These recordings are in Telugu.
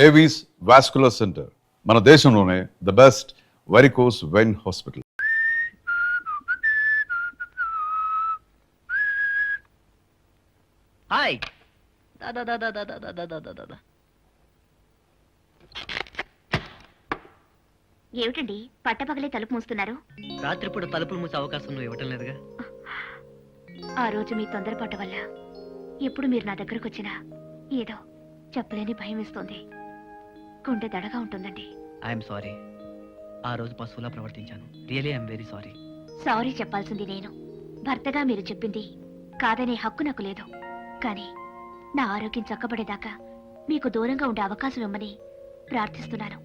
ఏవీస్ వాస్కులర్ సెంటర్, మన దేశంలోనే the best varicose vein hospital. Hi ఏమిటండి పట్టపగలే తలుపు మూస్తున్నారు? రాత్రిపూట తలుపులు మూసే అవకాశం నువ్వు ఇవ్వటం లేదుగా. ఆ రోజు మీ తొందరపాటు వల్ల ఎప్పుడు మీరు నా దగ్గరకు వచ్చినా ఏదో చెప్పలేని భయం వేస్తోంది. గుండె దడగా ఉంటుందండి. I'm sorry. ఆ రోజు పశువులా ప్రవర్తించాను. Really I'm very sorry. Sorry చెప్పాల్సింది నేను. భర్తగా మీరు చెప్పింది కాదనే హక్కు నాకు లేదు. కానీ నా ఆరోగ్యం చక్కబడేదాకా మీకు దూరంగా ఉండే అవకాశం ఇవ్వమని ప్రార్థిస్తున్నాను.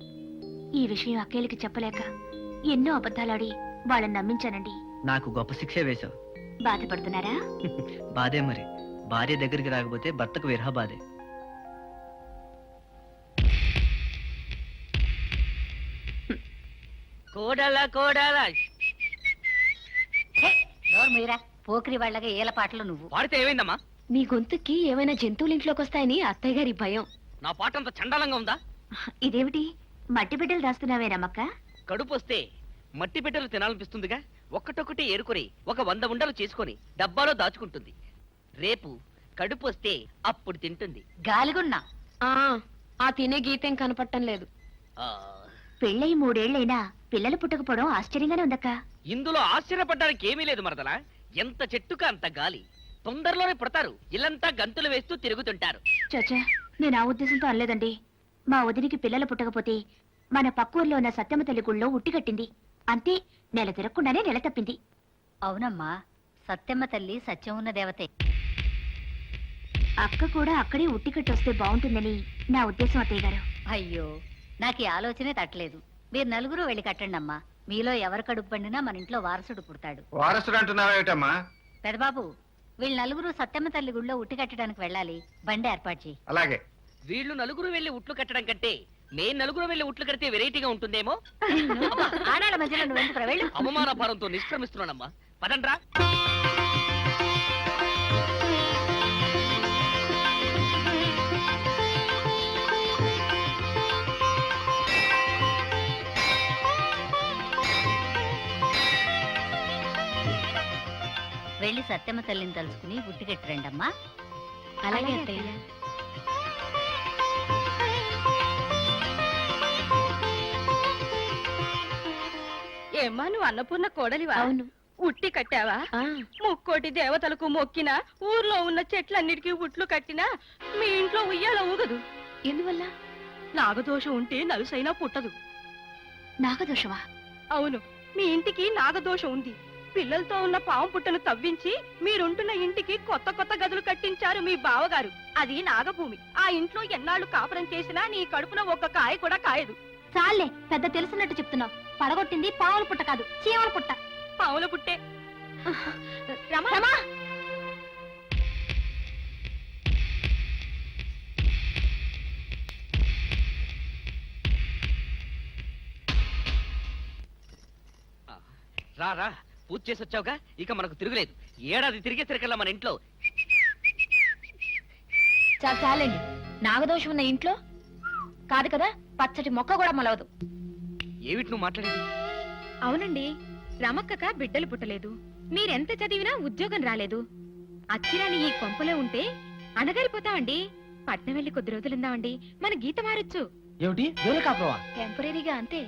ఈ విషయం అక్కేలకి చెప్పలేక ఎన్నో అబద్ధాలాడి వాళ్ళని నమ్మించానండి. నాకు గొప్ప శిక్షే వేశావు. బాధపడుతున్నారా? బాధే మరి. భార్య దగ్గరికి రాకపోతే భర్తకు విరహ బాధే. కోడలా కోడలా మీరా పోకిరి వాళ్ళగా ఏల పాటలు నువ్వు పాడితే ఏమైందమ్మా? మీ గొంతుకి ఏమైనా జంతువులు ఇంట్లోకి వస్తాయని అత్తయ్య గారి భయం. నా పాట అంత చండాలంగా ఉందా? ఇదేమిటి మట్టి బిడ్డలు దాస్తున్నావేనమ్మక్క? కడుపు వస్తే మట్టి బిడ్డలు తినాలనిపిస్తుందిగా. ఒక్కటొక్కటి ఏరుకొని ఒక 100 ఉండలు చేసుకొని డబ్బాలో దాచుకుంటుంది. రేపు కడుపు వస్తే అప్పుడు తింటుంది. గాలిగున్నా ఆ తినే గీతేం కనపడటం లేదు. ఆ, పెళ్ళై 3 ఏళ్లైనా పిల్లలు పుట్టకపోవడం ఆశ్చర్యంగానే ఉందక్క. ఇందులో ఆశ్చర్యపడ్డానికి ఏమీ లేదు మరదలా. ఎంత చెట్టుగా అంత గాలి. తొందరలోనే పుడతారు. ఇల్లంతా గంతులు వేస్తూ తిరుగుతుంటారు. చచ్చా, నేను ఆ ఉద్దేశంతో అనలేదండి. మా వదినికి పిల్లలు పుట్టకపోతే మన పక్కూర్లో ఉన్న సత్యమ్మ తల్లి గుళ్ళో ఉట్టి కట్టింది. అంతే, నెల తిరగకుండానే నెల తప్పింది. అవునమ్మా, సత్యమ్మ తల్లి సత్యం ఉన్న దేవతే. అక్క కూడా అక్కడే ఉట్టి కట్టొస్తే బాగుంటుందని నా ఉద్దేశం అత్తయ్య గారు. అయ్యో, నాకు ఈ ఆలోచనే తట్టలేదు. మీరు నలుగురు వెళ్ళి కట్టండి అమ్మా. మీలో ఎవరు కడుపు పండినా మన ఇంట్లో వారసుడు పుడతాడు. వారసుడు అంటున్నావేటమ్మా? పెదబాబు, వీళ్ళు నలుగురు సత్యమ్మ తల్లి గుళ్ళో ఉట్టి కట్టడానికి వెళ్ళాలి. బండి ఏర్పాటు చేయి. అలాగే. వీళ్ళు నలుగురు వెళ్లి ఉట్లు కట్టడం కంటే నేను నలుగురు వెళ్లి ఉట్లు కడితే వెరైటీగా ఉంటుందేమో. ఆడాళ్ళ మధ్యలో నువ్వు ఎందుకు వెళ్ళు? అవమాన భారంతో నిష్క్రమిస్తున్నానమ్మా. పదండ్రా. వెళ్ళి సత్యమ్మ తల్లిని తలుచుకుని ఉట్టి కట్టిరండి అమ్మా. అలాగే అత్తయ్య. ఏమ్మా, నువ్వు అన్నపూర్ణ కోడలివా? అవును. ఉట్టి కట్టావా? ముక్కోటి దేవతలకు మొక్కినా, ఊర్లో ఉన్న చెట్లన్నిటికీ ఉట్లు కట్టినా మీ ఇంట్లో ఉయ్యాల ఊగదు. ఎందువల్ల? నాగదోషం ఉంటే నలుసైనా పుట్టదు. నాగదోషమా? అవును, మీ ఇంటికి నాగదోషం ఉంది. పిల్లలతో ఉన్న పాము పుట్టను తవ్వించి మీరుంటున్న ఇంటికి కొత్త కొత్త గదులు కట్టించారు మీ బావగారు. అది నాగభూమి. ఆ ఇంట్లో ఎన్నాళ్ళు కాపురం చేసినా నీ కడుపున ఒక్క కాయ కూడా కాయదు. చాలే, పెద్ద తెలిసినట్టు చెప్తున్నావు. పడగొట్టింది పావుల పుట్ట కాదు, చీమల పుట్ట. పాముల పుట్టే. రమా, రా రా, పూజ చేసి వచ్చావుగా, ఇక మనకు తిరుగులేదు. ఏడాది తిరిగేసరికల్లా మన ఇంట్లో. చాలండి, నాగదోషం ఉన్న ఇంట్లో కాదు కదా పచ్చటి మొక్క కూడా మొలవదు. ఏమిటి నువ్వు మాట్లాడేది? అవునండి, రమక్కక బిడ్డలు పుట్టలేదు. మీరెంత చదివినా ఉద్యోగం రాలేదు. అచ్చిరాని ఈ కొంపలో ఉంటే అనగారిపోతామండి. పట్నం వెళ్ళి కొద్ది రోజులుందామండి, మన గీత మారొచ్చు. ఏమిటి వేరే కాపురమా? టెంపరీగా అంతే.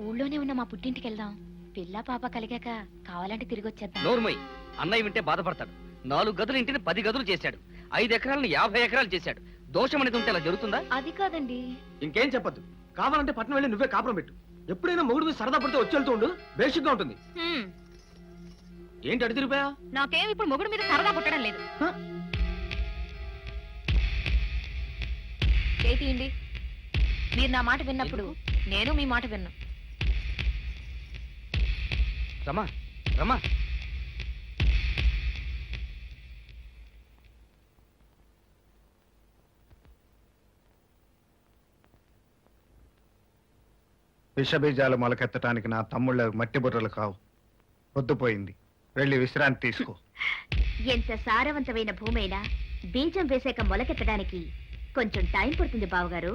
ఊళ్ళోనే ఉన్న మా పుట్టింటికి వెళ్దాం. పిల్ల పాప కలిగాక కావాలంటే తిరిగి వచ్చేద్దాం. నోర్మయ్, అన్నయ్య వింటే బాధపడతాడు. 4 గదులు ఇంటిని 10 గదులు చేశాడు. 5 ఎకరాలను 50 ఎకరాలు చేశాడు. దోషం అనేది ఉంటే అలా జరుగుతుందా? అది కాదండి. ఇంకేం చెప్పద్దు. కావాలంటే పట్నం వెళ్ళి నువ్వే కాపురం పెట్టు. ఎప్పుడైనా మొగుడు మీద సరదా పడితే వచ్చి వెళ్తూ ఉండు. బేసిక్గా ఉంటుంది. ఏంటి అడి తిరిగిపోయా? నాకేం ఇప్పుడు మొగుడు మీద సరదా పుట్టడం లేదు. చేతియండి. మీరు నా మాట విన్నప్పుడు నేను మీ మాట విన్నా. రమా రమా, విషబీజాలు మొలకెత్తడానికి నా తమ్ముళ్ళ మట్టి బుర్రలు కావు. పొద్దుపోయింది, వెళ్ళి విశ్రాంతి తీసుకో. ఎంత సారవంతమైన భూమైనా బీజం వేసాక మొలకెత్తడానికి కొంచెం టైం పడుతుంది బావగారు.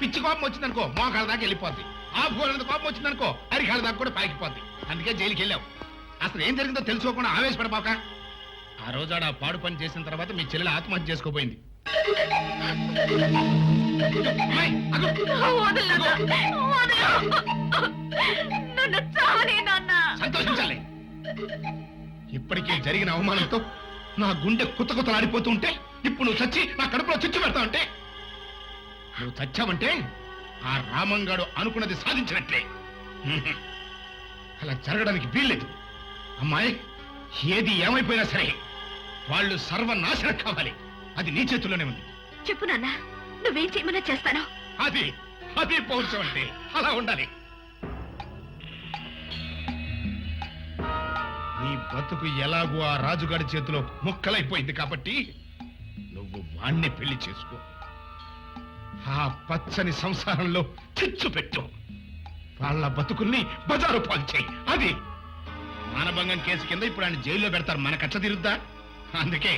పిచ్చి కోపం వచ్చిందనుకో మోకాళ్ళ దాకా వెళ్ళిపోద్ది. ఆ భూగోళ కోపం వచ్చిందనుకో అరికాళ్ళ దాకా కూడా పాకిపోద్ది. అందుకే జైలుకి వెళ్ళావు. అసలు ఏం జరిగిందో తెలుసుకోకుండా ఆవేశపడపాక. ఆ రోజు ఆడ పాడు పని చేసిన తర్వాత మీ చెల్లెలు ఆత్మహత్య చేసుకోపోయింది. అమ్మాయి, అగు. సంతోషించాలి. ఇప్పటికే జరిగిన అవమానంతో నా గుండె కుత్త కుత్తలాడిపోతూ ఉంటే ఇప్పుడు నువ్వు చచ్చి నా కడుపులో చిచ్చు పెడతా ఉంటే నువ్వు చచ్చావంటే ఆ రామంగాడు అనుకున్నది సాధించినట్లే. అలా జరగడానికి వీల్లేదు. అమ్మాయి, ఏది ఏమైపోయినా సరే వాళ్ళు సర్వనాశనం కావాలి. అది నీ చేతుల్లోనే ఉంది. చెప్పు నాన్న, నువ్వేం చేయమన్నా చేస్తాను. అది అది పౌరుషం అంటే అలా ఉండాలి. నీ బతుకు ఎలాగూ ఆ రాజుగారి చేతిలో ముక్కలైపోయింది కాబట్టి నువ్వు వాణ్ణి పెళ్లి చేసుకో. ఆ పచ్చని సంసారంలో చిచ్చు పెట్టు. వాళ్ళ బతుకుల్ని బజారు పాలు చేయి. అది మానభంగం కేసు కింద ఇప్పుడు ఆయన జైల్లో పెడతారు. మన కచ్చ తిరుద్దా? అందుకే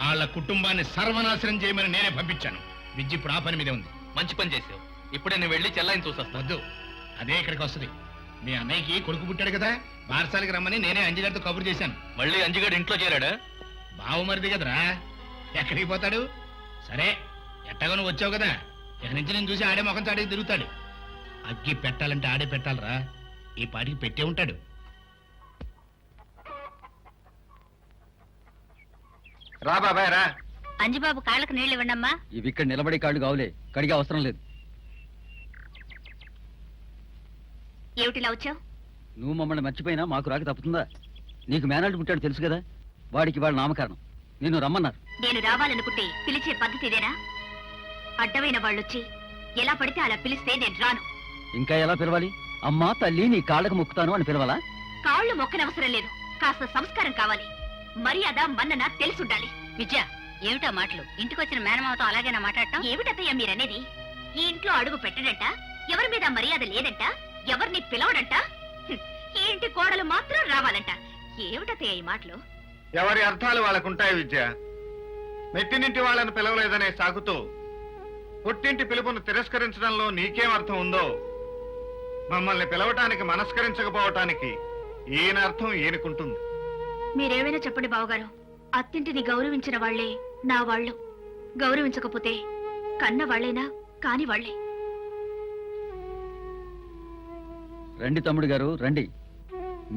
వాళ్ళ కుటుంబాన్ని సర్వనాశనం చేయమని నేనే పంపించాను. విద్య ఇప్పుడు ఆ పని మీదే ఉంది. మంచి పని చేసావు. ఇప్పుడే నేను వెళ్ళి చెల్లాయిని చూసొస్తా. వద్దు, అదే ఇక్కడికి వస్తుంది. మీ అన్నయ్యకి కొడుకు పుట్టాడు కదా, బారసాలకి రమ్మని నేనే అంజిగారితో కబురు చేశాను. మళ్ళీ అంజిగాడు ఇంట్లో చేరాడా? బావమరిది కదరా, ఎక్కడికి పోతాడు? సరే, ఎట్టగా నువ్వు వచ్చావు కదా, ఇక నుంచి నేను చూసి ఆడే ముఖం చాడే తిరుగుతాడు. అగ్గి పెట్టాలంటే ఆడే పెట్టాలరా. ఈ పాటికి పెట్టే ఉంటాడు. రా బాబాయ్ రా. అంజిబాబు కాళ్ళకు నీళ్ళు ఇవ్వండమ్మా. ఇవి ఇక్కడ నిలబడే కాళ్ళు కావులే, కడిగే అవసరం లేదు. ఏమిటిలా వచ్చావు? నువ్వు మమ్మల్ని మర్చిపోయినా మాకు రాక తప్పుతుందా? నీకు మేనాడు పుట్టాడు తెలుసు కదా, వాడికి వాళ్ళ నామకరణం. నిన్ను రమ్మన్నారు. నేను రావాలనుకుంటే పిలిచే పద్ధతి ఇదేనా? అడ్డమైన వాళ్ళొచ్చి ఎలా పడితే అలా పిలిస్తే నేను రాను. ఇంకా ఎలా పిలవాలి? అమ్మా తల్లి నీ కాళ్ళకు మొక్కుతాను అని పిలవాలా? కాళ్ళు మొక్కనవసరం లేదు, కాస్త సంస్కారం కావాలి. మర్యాద మన్నన తెలుసుండాలి. విద్య, ఏమిటా మాటలు? ఇంటికొచ్చిన మేనమావతో అలాగేనా మాట్లాడటం? ఏమిటత్తయ్య మీరనేది? ఈ ఇంట్లో అడుగు పెట్టడంట, ఎవరి మీద మర్యాద లేదంట, ఎవరిని పిలవడంట, ఈ ఇంటి కోడలు మాత్రం రావాలంట. ఏమిటత్తయ్య ఈ మాటలు? ఎవరి అర్థాలు వాళ్ళకుంటాయి విద్య. మెట్టినింటి వాళ్ళని పిలవలేదనే సాగుతూ పుట్టింటి పిలుపును తిరస్కరించడంలో నీకేం అర్థం ఉందో, మమ్మల్ని పిలవటానికి మనస్కరించకపోవటానికి ఈయన అర్థం ఈయనకుంటుంది. మీరేమైనా చెప్పండి బావగారు, అత్తింటిని గౌరవించిన వాళ్లే నా వాళ్ళు. గౌరవించకపోతే కన్న వాళ్లేనా కాని వాళ్లే. రండి తమ్ముడు గారు రండి,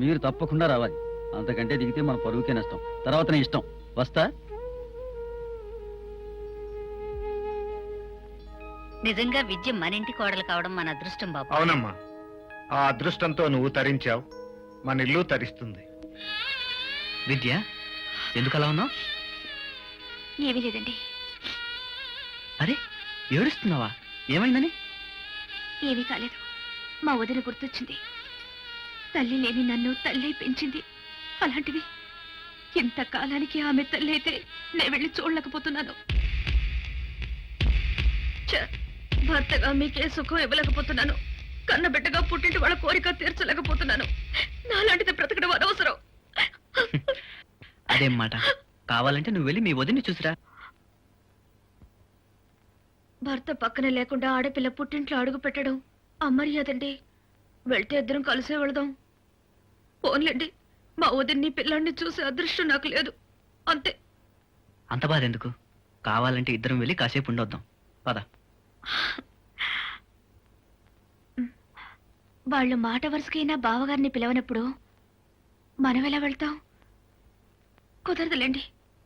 మీరు తప్పకుండా రావాలి. అంతకంటే దిగితే మన పరువుకే నష్టం. తర్వాత నీ ఇష్టం. వస్తా. నిజంగా విద్య మన ఇంటి కోడలు కావడం మన అదృష్టం బాబు. అవునమ్మా, ఆ అదృష్టంతో నువ్వు తరించావు, మన ఇల్లు తరిస్తుంది. విద్య, ఎందుకు అలా ఉన్నావు? ఏమీ లేదండి. అరే, ఏడుస్తున్నావా? ఏమైందని? ఏమీ కాలేదు. మా వదిన గుర్తొచ్చింది. తల్లి లేని నన్ను తల్లే పెంచింది. అలాంటిది ఇంతకాలానికి ఆమె తల్లి అయితే నేను వెళ్ళి చూడలేకపోతున్నాను. భర్తగా మీకే సుఖం ఇవ్వలేకపోతున్నాను. కన్నబిడ్డగా పుట్టింటి వాళ్ళ కోరిక తీర్చలేకపోతున్నాను. నాలాంటిది బ్రతకడం అనవసరం. అదేం మాట? కావాలంటే నువ్వు వెళ్ళి మీ వదిని చూసిరా. భర్త పక్కన లేకుండా ఆడపిల్ల పుట్టింట్లో అడుగు పెట్టడం అమర్యాదండి. వెళ్తే ఇద్దరం కలిసే వెళదాం. పోన్లేండి, మా వదిన్ని పిల్లాన్ని చూసే అదృష్టం నాకు లేదు. అంతే. అంత బాధ ఎందుకు? కావాలంటే ఇద్దరం వెళ్ళి కాసేపు ఉండొద్దాం. పద. వాళ్ళు మాట వరుసకైనా బావగారిని పిలవనప్పుడు మనం ఎలా వెళ్తాం? కుదరదులేండి.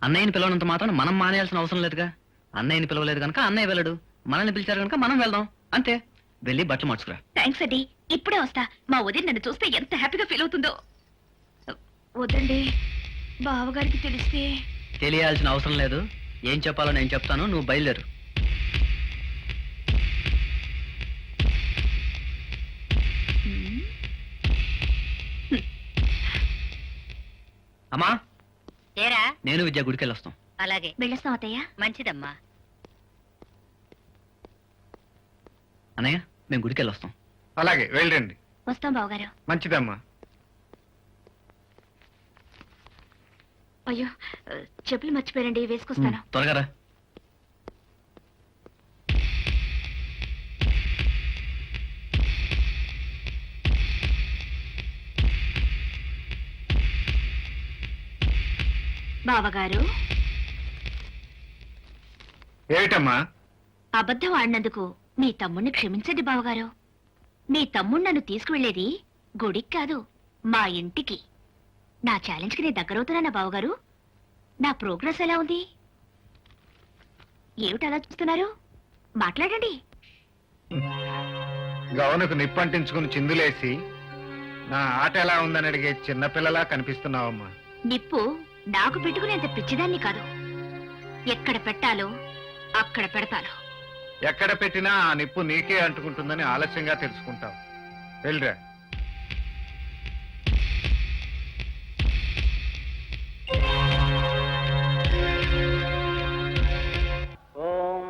అన్నయ్యని పిలవనంత మాత్రం మనం మానేయాల్సిన అవసరం లేదుగా. అన్నయ్యని పిలవలేదు కనుక అన్నయ్య వెళ్ళడు, మనల్ని పిలిచారు కనుక మనం వెళ్దాం. అంతే. వెళ్ళి బట్టలు మార్చుకురా. థ్యాంక్స్ అండి, ఇప్పుడే వస్తా. మా వదిన నన్ను చూస్తే ఎంత హ్యాపీగా ఫీల్ అవుతుందో. వద్దండి, బావగారికి తెలిస్తే. తెలియాల్సిన అవసరం లేదు. ఏం చెప్పాలో నేను చెప్తాను, నువ్వు బయలుదేరు. అమ్మా, ఏరా? నేను విద్య గుడికెళ్ళి వస్తాం. అలాగే. వెళ్ళొస్తాం అత్తయ్య. మంచిదమ్మా. అన్నయ్య, మేము గుడికెళ్ళి వస్తాం. అలాగే వెళ్ళండి. వస్తాం బావగారు. మంచిదమ్మా. అయ్యో, చెప్పులు మర్చిపోయారండి, వేసుకొస్తాను. త్వరగా రా. బావగారు, ఏమిటమ్మా? అబద్ధం ఆడినందుకు మీ తమ్ముణ్ణి క్షమించండి బావగారు. మీ తమ్ముడు నన్ను తీసుకువెళ్లేది గుడికి కాదు, మా ఇంటికి. నా ఛాలెంజ్కి నేను దగ్గరవుతున్నానా బావగారు? నా ప్రోగ్రెస్ ఎలా ఉంది? ఏమిటి అలా చూస్తున్నారు? మాట్లాడండి. గౌనకు నిప్పంటించుకుని చిందులేసి నా ఆట ఎలా ఉందని అడిగే చిన్నపిల్లలా కనిపిస్తున్నావమ్మా. నిప్పు నాకు పెట్టుకునేంత పిచ్చిదాన్ని కాదు. ఎక్కడ పెట్టాలో అక్కడ పెడతాను. ఎక్కడ పెట్టినా ఆ నిప్పు నీకే అంటుకుంటుందని ఆలస్యంగా తెలుసుకుంటావు. వెళ్ళరా. ఓం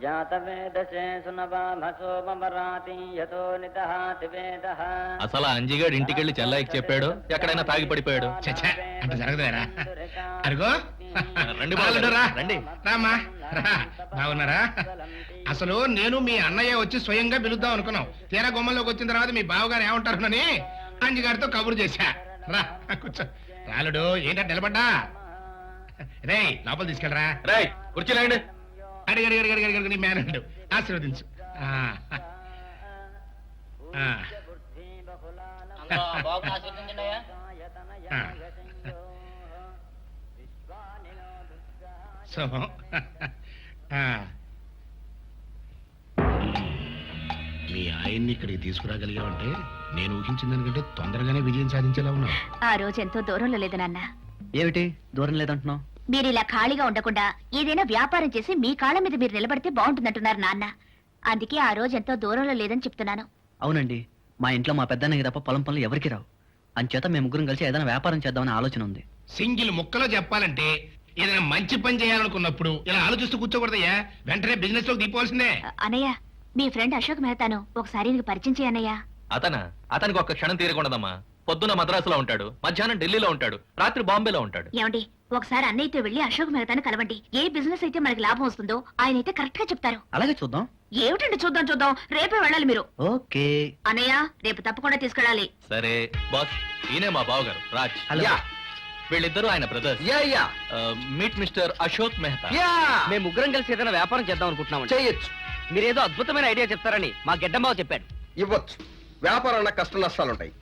జాతవేదసే సునవామసో మమరాతి యతో నిదహాతి వేదః. అసలు అంజిగాడు ఇంటికెళ్ళి చెల్లాయికి చెప్పాడు, ఎక్కడైనా తాగి పడిపోయాడు. చచ్చా అంత జరగదేరా. అరుగో రండి బాలుడు, రా. రండి. రామ్మా రా. బాగున్నారా? అసలు నేను మీ అన్నయ్య వచ్చి స్వయంగా పిలుద్దాం అనుకున్నాం. తీరా గుమ్మంలోకి వచ్చిన తర్వాత మీ బావగారు ఏమంటారునని అంజిగారితో కబురు చేశా. రా కూర్చో. రాలుడు ఏంటంటే నిలబడ్డా? రే లోపల తీసుకెళ్ళరా. రేయ్ కుర్చీలండి. అడిగి అడిగి అడిగి అడిగి అడిగి నీ మేనడు ఆశీర్వదించు. ఆ. ఆ. ఆ. సో ఆ. మీ ఆయన్ని ఇక్కడికి తీసుకురాగలిగావంటే నేను ఊహించిన దానికంటే తొందరగానే విజయం సాధించేలా ఉన్నావు. ఆ రోజు ఎంతో దూరంలో లేదు నాన్న. ఏమిటి దూరం లేదంటున్నావు? మీరు ఇలా ఖాళీగా ఉండకుండా ఏదైనా వ్యాపారం చేసి మీ కాళ్ళ మీద మీరు నిలబడితే బాగుంటుందంటున్నారు నాన్న. అందుకే ఆ రోజు ఎంతో దూరంలో లేదని చెప్తున్నాను. అవునండి, మా ఇంట్లో మా పెద్దన్నయ్య తప్ప పొలం పనులు ఎవరికి రావు. అంచేత మేము ముగ్గురం కలిసి ఏదైనా వ్యాపారం చేద్దామని ఆలోచన ఉంది. సింగిల్ ముక్కలో చెప్పాలంటే ఏదైనా మంచి పని చేయాలనుకున్నప్పుడు ఇలా ఆలోచిస్తూ కూర్చోకూడదయ్యా. వెంటనే బిజినెస్ లోకి దిగిపోవాల్సిందే. అన్నయ్య, మీ ఫ్రెండ్ అశోక్ మెహతాను ఒకసారి నీకు పరిచయం చేయన్నయ్య. అతనికి ఒక్క క్షణం తీరకుండదమ్మా. పొద్దున మద్రాసులో ఉంటాడు, మధ్యాహ్నం ఢిల్లీలో ఉంటాడు, రాత్రి బాంబేలో ఉంటాడు. ఏమండి, ఒకసారి అన్నయ్యతో వెళ్లి అశోక్ మెహతాను కలవండి. ఏ బిజినెస్ అయితే మనకి లాభం వస్తుందో ఆయన అయితే కరెక్ట్ గా చెప్తారు. అలాగే చూద్దాం. ఏమిటండి చూద్దాం చూద్దాం, రేపే వెళ్ళాలి మీరు. ఓకే అన్నయ్య, రేపు తప్పకుండా తీసుకెళ్ళాలి. సరే బాస్, ఈయనే మా బావగారు రాజ్. హలో. వీళ్ళిద్దరూ ఆయన brothers. Meet mister Ashok Mehta. మేము ముగ్గురం కలిసి ఏదైనా వ్యాపారం చేద్దాం అనుకుంటున్నాం. చేయొచ్చు. మీరేదో అద్భుతమైన ఐడియా చెప్తారని మా గెడ్డంబావ చెప్పాడు. ఇవ్వచ్చు. వ్యాపారంలో కష్ట నష్టాలుంటాయి.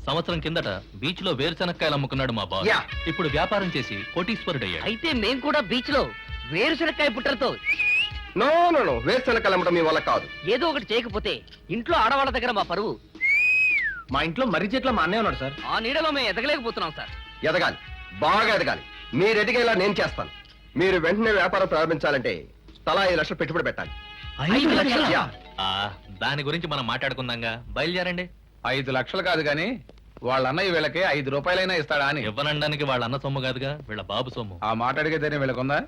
సంవత్సరం కిందట బీచ్ లో వేరుశనక్కాయలు అమ్ముకున్నాడు మా బావ. యా. ఇప్పుడు వ్యాపారం చేసి కోటీశ్వరుడయ్యాడు. అయితే మేం కూడా బీచ్ లో వేరుశనక్కాయ పుట్టలతో నో వేరుశనగలు అమ్మడం మీ వల్ల కాదు. ఏదో ఒకటి చేయకపోతే ఇంట్లో ఆడవాళ్ళ దగ్గర మా పరువు. మా ఇంట్లో మర్రి చెట్ల మా అన్నయ్య ఉన్నాడు సార్. ఆ నీడలో మేము ఎదగలేకపోతున్నాం సార్. ఎదగాలి, బాగా ఎదగాలి. మీరు ఎదిగేలా నేను చేస్తాను. మీరు వెంటనే వ్యాపారం ప్రారంభించాలంటే తలా 5 లక్షలు పెట్టుబడి పెట్టాలి. 5 లక్షలా? యా. దాని గురించి మనం మాట్లాడుకుందాంగా, బయలుదేరండి. 5 లక్షలు కాదు గాని వాళ్ళ అన్నయ్య వీళ్ళకి 5 రూపాయలైనా ఇస్తాడా అని. ఇవ్వనడానికి వాళ్ళ అన్న సొమ్ము కాదుగా, వీళ్ళ బాబు సొమ్ము. ఆ మాట అడిగేదేనే వీళ్ళకుందా?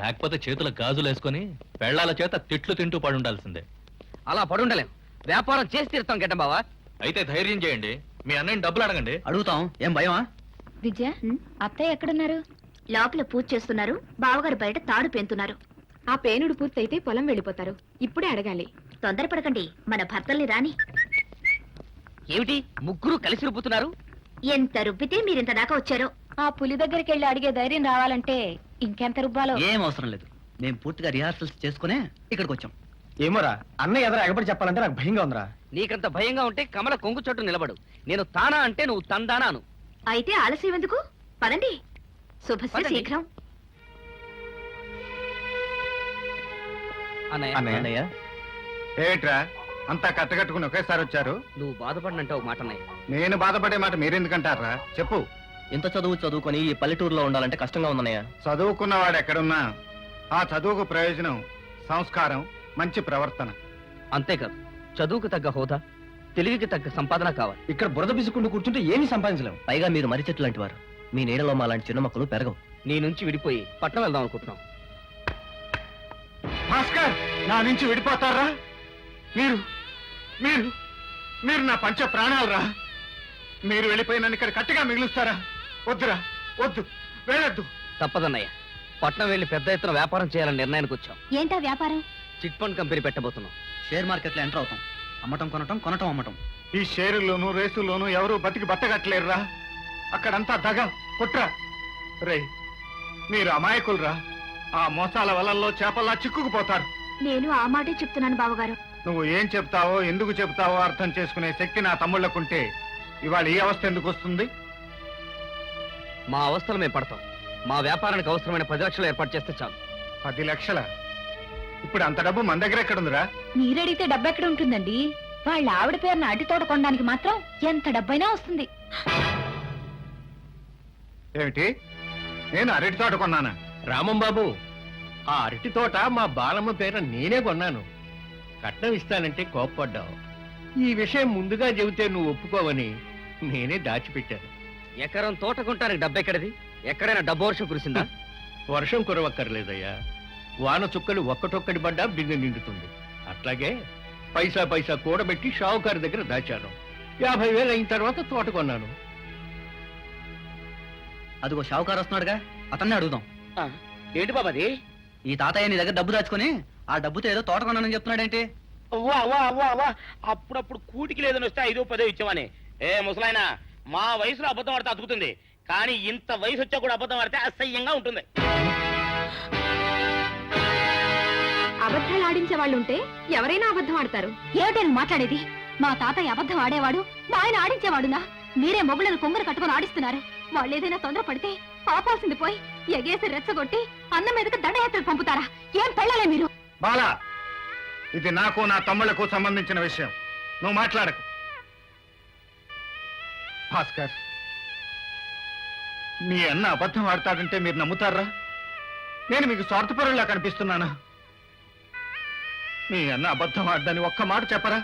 లేకపోతే చేతుల గాజులు వేసుకొని పెళ్లాల చేత తిట్లు తింటూ పడుండాల్సిందే. అలా పడుండలేం. వ్యాపారం చేసి తీరుతాం గెడ్డంబావ. అయితే ధైర్యం చేయండి, మీ అన్నయ్యని డబ్బులు అడగండి. అడుగుతాం. ఏం భయమా? విజయ, అత్తయ్య ఎక్కడున్నారు? లోపల పూజ చేస్తున్నారు. బావగారు బయట తాడు పెంతున్నారు. ఆ పేనుడు పూర్తయితే పొలం వెళ్ళిపోతారు. ఇప్పుడే అడగాలి. తొందరపడకండి, మన భర్తల్ని రాని. ఏమిటి ముగ్గురు కలిసి రుబ్బుతున్నారు? ఎంత రుబ్బితే మీరింత దాకా వచ్చారో. ఆ పులి దగ్గరికి వెళ్ళి అడిగే ధైర్యం రావాలంటే ఇంకెంత రుబ్బాలో. ఏం అవసరం లేదు, మేము పూర్తిగా రిహార్సల్స్ చేసుకునే ఇక్కడికి వచ్చాం. ఏమోరా, అన్నయ్య ఎదురు ఎగబడి చెప్పాలంటే నాకు భయంగా ఉందిరా. నీకంత భయంగా ఉంటే కమల కొంగు చోటు నిలబడు. నేను తానా అంటే నువ్వు తందానాను. అయితే ఆలస్యం ఎందుకు? పదండి. శుభశ్రీ పదండి. శీఘ్రం. అన్నయ్య, ఏమిట్రా అంతా కట్టగట్టుకుని ఒకేసారి వచ్చారు? నువ్వు బాధపడినంటే ఒక మాట అన్నయ్య. నేను బాధపడే మాట మీరెందుకంటారా? చెప్పు. ఇంత చదువు చదువుకొని ఈ పల్లెటూరులో ఉండాలంటే కష్టంగా ఉందన్నయ్య. చదువుకున్నవాడు ఎక్కడున్నా ఆ చదువుకు ప్రయోజనం సంస్కారం, మంచి ప్రవర్తన. అంతేకాదు, చదువుకు తగ్గ హోదా, తెలివికి తగ్గ సంపాదన కావాలి. ఇక్కడ బురద బిసుకుంటూ కూర్చుంటే ఏమీ సంపాదించలేము. పైగా మీరు మర్రి చెట్టు లాంటి వారు. మీ నీడలో మా లాంటి చిన్న మొక్కలు పెరగవు. నీ నుంచి విడిపోయి పట్నం వెళ్దాం అనుకుంటున్నాం. భాస్కర్, నా నుంచి విడిపోతారా? మీరు మీరు మీరు నా పంచ ప్రాణాలరా. మీరు వెళ్ళిపోయి నన్ను ఇక్కడ కట్టిగా మిగులుస్తారా? వద్దురా, వద్దు, వెళ్ళొద్దు. తప్పదన్నయ్య, పట్నం వెళ్లి పెద్ద ఎత్తున వ్యాపారం చేయాలని నిర్ణయానికి వచ్చాం. ఏంటా వ్యాపారం? చిట్ ఫండ్ కంపెనీ పెట్టబోతున్నాం. షేర్ మార్కెట్లో ఎంటర్ అవుతాం. అమ్మటం కొనటం, కొనటం అమ్మటం. ఈ షేరుల్లోనూ రేసుల్లోనూ ఎవరు బతికి బట్టగట్టలేరురా. అక్కడంతా దగ కుట్ర. రే, మీరు అమాయకులురా. ఆ మోసాల వలల్లో చేపల్లా చిక్కుకుపోతారు. నేను ఆ మాటే చెప్తున్నాను బావగారు. నువ్వు ఏం చెప్తావో ఎందుకు చెప్తావో అర్థం చేసుకునే శక్తి నా తమ్ముళ్ళకుంటే ఇవాళ ఈ అవస్థ ఎందుకు వస్తుంది? మా అవస్థలు మేము పడతాం. మా వ్యాపారానికి అవసరమైన 10 లక్షలు ఏర్పాటు చేస్తే చాలు. 10 లక్షల? ఇప్పుడు అంత డబ్బు మన దగ్గర ఎక్కడుందిరా? మీరడిగితే డబ్బు ఎక్కడ ఉంటుందండి? వాళ్ళ ఆవిడ పేరున అరటి తోట కొనడానికి మాత్రం ఎంత డబ్బైనా వస్తుంది. ఏమిటి? నేను అరటి తోట కొన్నానా? రామం బాబు, ఆ అరటి తోట మా బాలమ్మ పేర నేనే కొన్నాను. కట్నం ఇస్తానంటే కోప్పడ్డావు. ఈ విషయం ముందుగా చెబితే నువ్వు ఒప్పుకోవని నేనే దాచిపెట్టాను. ఎకరం తోట కొంటానికి డబ్బెక్కడిది? ఎక్కడైనా డబ్బు వర్షం కురిసిందా? వర్షం కురవక్కర్లేదయ్యా. వాన చుక్కలు ఒక్కటొక్కటి పడ్డా బిందె నిండుతుంది. అట్లాగే పైసా పైసా కూడబెట్టి షావుకారు దగ్గర దాచాను. 50,000 అయిన తర్వాత తోట కొన్నాను. అదిగో షావుకారు వస్తున్నాడుగా, అతన్ని అడుగుదాం. ఏంటి బాబాది? ఈ తాతయ్య నీ దగ్గర డబ్బు దాచుకుని ఆ డబ్బుతో ఏదో తోట కొన్నానని చెప్తున్నాడేంటి? అవ్వా అప్పుడప్పుడు కూటికి లేదని వస్తే 5-10 ఇచ్చామని. ఏ ముసలాయన, మా వయసులో అబద్ధం ఆడితే అతుకుతుంది, కానీ ఇంత వయసు వచ్చా కూడా అబద్ధం ఆడితే అసహ్యంగా ఉంటుంది. అబద్ధాలు ఆడించే వాళ్ళు ఉంటే ఎవరైనా అబద్ధం ఆడతారు. ఏమిటని మాట్లాడేది? మా తాతయ్య అబద్ధం ఆడేవాడు, మా ఆయన ఆడించేవాడునా? మీరే మొగుళ్ళను కొంగరు కట్టుకొని ఆడిస్తున్నారు. వాళ్ళు ఏదైనా తొందర పడితే ఆపాల్సింది పోయి ఎగేసి రెచ్చగొట్టి అన్నం మీదకి దండయాత్రలు పంపుతారా? ఏం పెళ్ళాలే మీరు? బాలా, ఇది నాకు నా తమ్ముళ్లకు సంబంధించిన విషయం. నువ్వు మాట్లాడకు. భాస్కర్, మీ అన్న అబద్ధం ఆడతాడంటే మీరు నమ్ముతారా? నేను మీకు స్వార్థపరులా కనిపిస్తున్నానా? మీ అన్న అబద్ధం ఆడదని ఒక్క మాట చెప్పరా?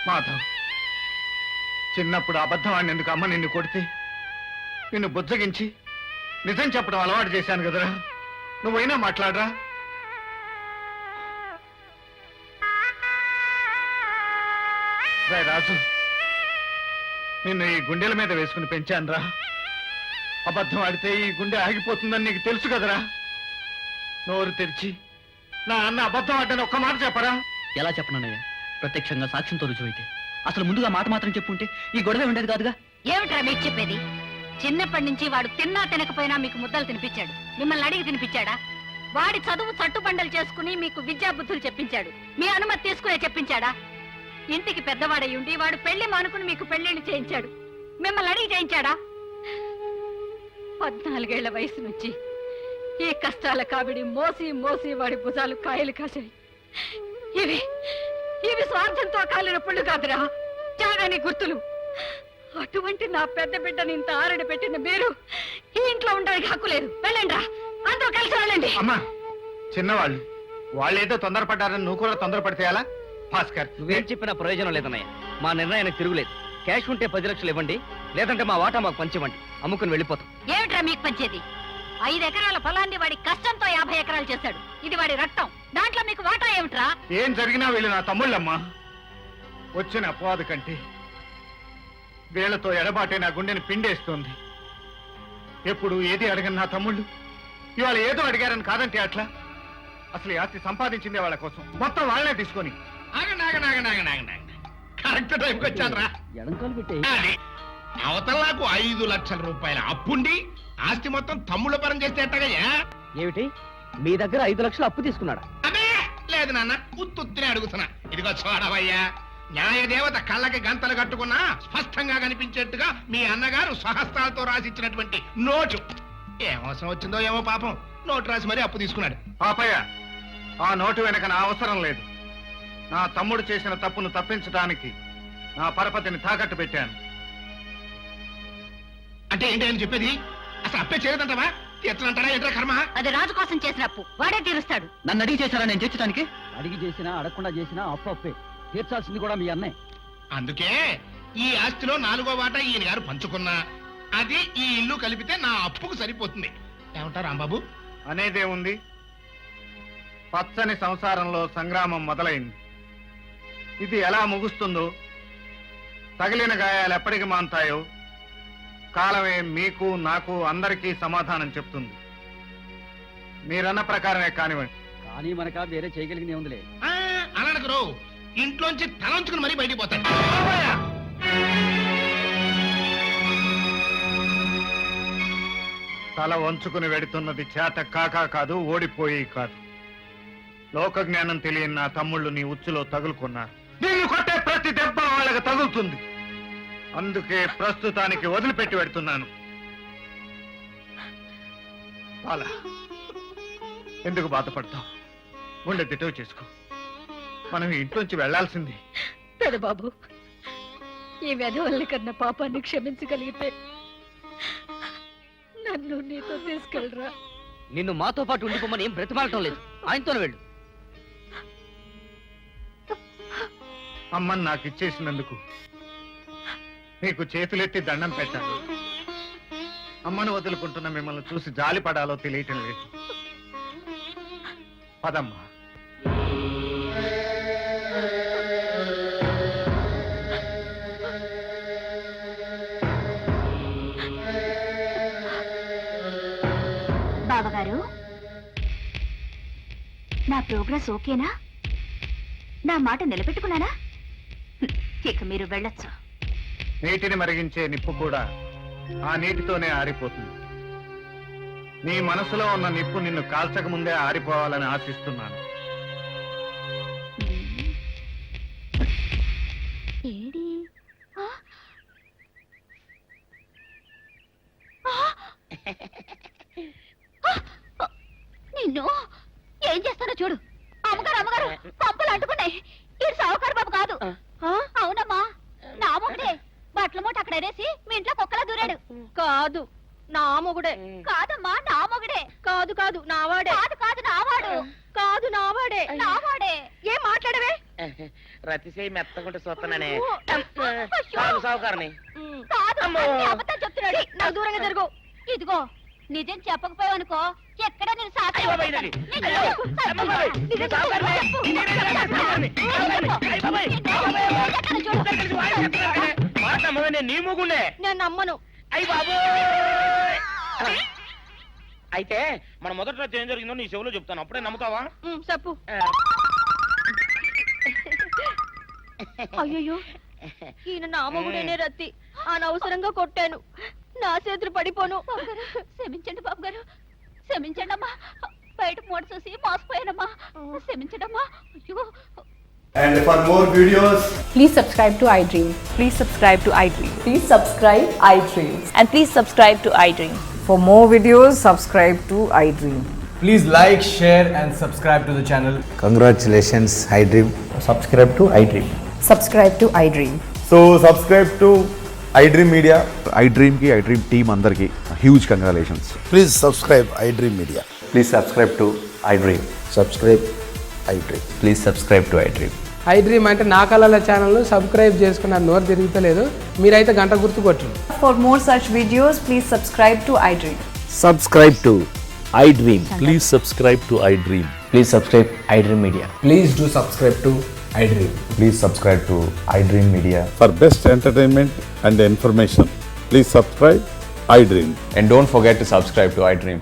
మాధవ్, చిన్నప్పుడు అబద్ధం ఆడినందుకు అమ్మ నిన్ను కొడితే నిన్ను బుజ్జగించి నిజం చెప్పడం అలవాటు చేశాను కదరా. నువ్వైనా మాట్లాడరా? రాజు, నిన్ను ఈ గుండెల మీద వేసుకుని పెంచానురా. అబద్ధం ఆడితే ఈ గుండె ఆగిపోతుందని నీకు తెలుసు కదరా. నోరు తెరిచి నా అన్న అబద్ధం ఆడని ఒక్క మాట చెప్పరా? ఎలా చెప్పనన్నయ్య? ప్రత్యక్షంగా సాక్ష్యంతో రుజువైతే. అసలు ముందుగా మాట మాత్రం చెప్పుంటే ఈ గొడవ ఉండేది కాదుగా. ఏమిట్రా మీకు చెప్పేది? చిన్నప్పటి నుంచి వాడు తిన్నా తినకపోయినా మీకు ముద్దలు తినిపించాడు. మిమ్మల్ని అడిగి తినిపించాడా? వాడి చదువు చట్టుబండలు చేసుకుని మీకు విద్యా బుద్ధులు చెప్పించాడు. మీ అనుమతి తీసుకునే చెప్పించాడా? ఇంటికి పెద్దవాడై ఉండి వాడు పెళ్లి మానుకుని మీకు పెళ్లిళ్ళు చేయించాడు. మిమ్మల్ని అడిగి చేయించాడా? 14 ఏళ్ల వయసు నుంచి ఈ కష్టాల కాబడి మోసి మోసి వాడి భుజాలు కాయలు కాశాయి. ఇవి స్వార్థంతో కాలిన పుళ్ళు కాదురా, త్యాగాని గుర్తులు. అటువంటి నా పెద్ద బిడ్డని ఇంత ఆరడి పెట్టిన మీరు ఈ ఇంట్లో ఉండడానికి హక్కు లేదు. వెళ్ళండి రా, అందరూ కలిసి వెళ్ళండి. అమ్మా, చిన్నవాళ్ళు వాళ్ళేదో తొందరపడ్డారని నువ్వు కూడా తొందరపడితే ఎలా? భాస్కర్, నువ్వేం చెప్పినా ప్రయోజనం లేదన్నయ్య. మా నిర్ణయానికి తిరుగులేదు. క్యాష్ ఉంటే 10 లక్షలు ఇవ్వండి, లేదంటే మా వాటా మాకు పంచివ్వండి. అమ్ముకుని వెళ్ళిపోతాం. ఏమిట్రా మీకు పంచేది? 5 ఎకరాల పొలాన్ని వాడి కష్టంతో 50 ఎకరాలు చేశాడు. ఇది వాడి రక్తం. దాంట్లో మీకు వాటా ఏమిట్రా? ఏం జరిగినా వీళ్ళు నా తమ్ముళ్ళమ్మా. వచ్చిన అపవాదు కంటే వీళ్లతో ఎడబాటే నా గుండెని పిండేస్తుంది. ఎప్పుడు ఏది అడగని నా తమ్ముళ్ళు ఇవాళ ఏదో అడిగారని కాదంటే అట్లా. అసలు ఈ ఆస్తి సంపాదించిందే వాళ్ళ కోసం, మొత్తం వాళ్ళనే తీసుకొని. కరెక్ట్ టైంకి వచ్చానరా. ఎడంకాలు పెట్టే అవతల నాకు 5 లక్షల రూపాయల అప్పుండి ఆస్తి మొత్తం తమ్ముళ్ళ పరం చేస్తే ఎట్టగయ్యా? ఏమిటి, మీ దగ్గర 5 లక్షలు అప్పు తీసుకున్నాడా? అదే లేదు నాన్న, ఉత్తుత్తినే అడుగుతున్నా. ఇదిగో చూడవయ్యా, న్యాయదేవత కళ్ళకి గంతలు కట్టుకున్నా స్పష్టంగా కనిపించేట్టుగా మీ అన్నగారు స్వహస్తాలతో రాసిచ్చినటువంటి నోటు. ఏం అవసరం వచ్చిందో ఏమో పాపం, నోటు రాసి మరీ అప్పు తీసుకున్నాడు. పాపయ్య, ఆ నోటు వెనక నా అవసరం లేదు. నా తమ్ముడు చేసిన తప్పును తప్పించడానికి నా పరపతిని తాకట్టు పెట్టాను. అంటే ఏంటి అని చెప్పేది? అసలు అప్పే చేయదంటావా? ఎట్లంటాడా ఏంట్రా కర్మ? అది రాజు కోసం చేసిన అప్పు వాడే తీరుస్తాడు. నన్ను అడిగి చేశారా నేను తీర్చడానికి? అడిగి చేసినా అడగకుండా చేసినా అప్పు అప్పే. తీర్చాల్సింది కూడా మీ అన్నే. అందుకే ఈ ఆస్తిలో 4వ వాటా ఈయన గారు పంచుకున్నా అది ఈ ఇల్లు కలిపితే నా అప్పుకు సరిపోతుంది. ఏమంటారు రాంబాబు? అనేదే ఉంది. పచ్చని సంసారంలో సంగ్రామం మొదలైంది. ఇది ఎలా ముగుస్తుందో, తగిలిన గాయాలు ఎప్పటికి మాన్తాయో కాలమే మీకు నాకు అందరికీ సమాధానం చెప్తుంది. మీరన్న ప్రకారమే కానివ్వండి. కానీ మనక వేరే చేయగలిగిన ఉందిలే. అనడకురు, ఇంట్లోంచి తలంచుకుని మరీ బయటికి పోతాడు. తల వంచుకుని వెడుతున్నది చేత కాకా కాదు, ఓడిపోయి కాదు. లోక జ్ఞానం తెలియని నా తమ్ముళ్ళు నీ ఉచ్చులో తగులుకున్నారు. నిన్ను కొట్టే ప్రతి దెబ్బ వాళ్ళకి తగులుతుంది. అందుకే ప్రస్తుతానికి వదిలిపెట్టి పెడుతున్నాను. బాల, ఎందుకు బాధపడతావు? గుండె దిటవు చేసుకో. మనం ఇంట్లోంచి వెళ్లాల్సింది. పెదబాబు, ఈ వెధవల్ని కన్నా పాపాన్ని క్షమించగలిగితే నన్ను నీతో తీసుకెళ్ళరా. నిన్ను మాతో పాటు ఉండిపోమని ఏం బ్రతిమాలటం లేదు. ఆయనతోనే వెళ్ళు. అమ్మని నాకు ఇచ్చేసినందుకు నీకు చేతులెత్తి దండం పెట్టాను. అమ్మను వదులుకుంటున్న మిమ్మల్ని చూసి జాలి పడాలో తెలియటం లేదు. పదమ్మా. బావగారు, నా ప్రోగ్రెస్ ఓకేనా? నా మాట నిలబెట్టుకున్నానా? ఇక మీరు వెళ్ళొచ్చు. నీటిని మరిగించే నిప్పు కూడా ఆ నీటితోనే ఆరిపోతుంది. నీ మనసులో ఉన్న నిప్పు నిన్ను కాల్చక ముందే ఆరిపోవాలని ఆశిస్తున్నాను. ఏడి? ఆ? నిన్ను ఏం చేస్తానో చూడు. అమ్మగారు అమ్మగారు, పంపలు అంటుకున్నాయి. ఇది సావుకారు బాబు కాదు. అవునమ్మా, నా మొగుడే. బట్టల మూట అక్కడ ఎరేసి మీ ఇంట్లో కుక్కలా దూరాడు. కాదు, నా మొగుడే. కాదమ్మా, నా మొగుడే. కాదు కాదు, నావాడే. కాదు కాదు, నావాడు. కాదు, నావాడే. నావాడే. ఏం మాట్లాడవే? రతిసేయి మెత్తకుంటే చూస్తున్నానే. అయ్యో. సావుకారని కాదు, అమ్మో. అన్నీ అబద్ధం చెప్తున్నాడు. నా దూరంగా జరుగు. ఇదిగో, నిజం చెప్పకపోయావనుకో ఎక్కడ నేను సాక్షి అయ్యో బాబాయ్, పెడతాను. ఇది. నిన్ను అయ్యో, చెప్పు. అమ్మ బాబాయ్, నిజం ఇది సావుకారనే. చెప్పు. ఇది సావుకారనే. అయ్య బాబాయ్, ఎక్కడ చూడు. నీ మూగుండే. నేను నమ్మను. అయ్యి బాబు. అయితే మన మొదటి రోజు ఏం జరిగిందో నీ చెవులో చెప్తాను, అప్పుడే నమ్ముతావా? చెప్పు. అయ్యో, ఈయన నా మొగుడేనే రత్తి. అనవసరంగా కొట్టాను. నా చేతులు పడిపోను. క్షమించండి బాబు గారు, క్షమించండి అమ్మా. బయట మూట చూసి మోసపోయానమ్మా. క్షమించండి అమ్మా. అయ్యో. And for more videos, Please subscribe to iDream. Please subscribe to iDream. Please subscribe iDream. And please subscribe to iDream. For more videos, subscribe to iDream. please like, share and subscribe to the channel. Congratulations, iDream. Subscribe to iDream. Subscribe to iDream. So subscribe to iDream Media. iDream ki iDream team andarki huge congratulations. Please subscribe iDream Media. Please subscribe to iDream. Subscribe iDream. Please subscribe to iDream. iDream అంటే నా కళల ఛానల్ సబ్స్క్రైబ్ చేసుకున్న నోరు తిరుగుతలేదు. మీరైతే గంట గుర్తు కొట్టండి. For more such videos, please subscribe to iDream. Subscribe to iDream. Please subscribe to iDream. Please subscribe iDream Media. Please do subscribe to iDream. Please subscribe to iDream Media. For best entertainment and information, please subscribe iDream. And don't forget to subscribe to iDream.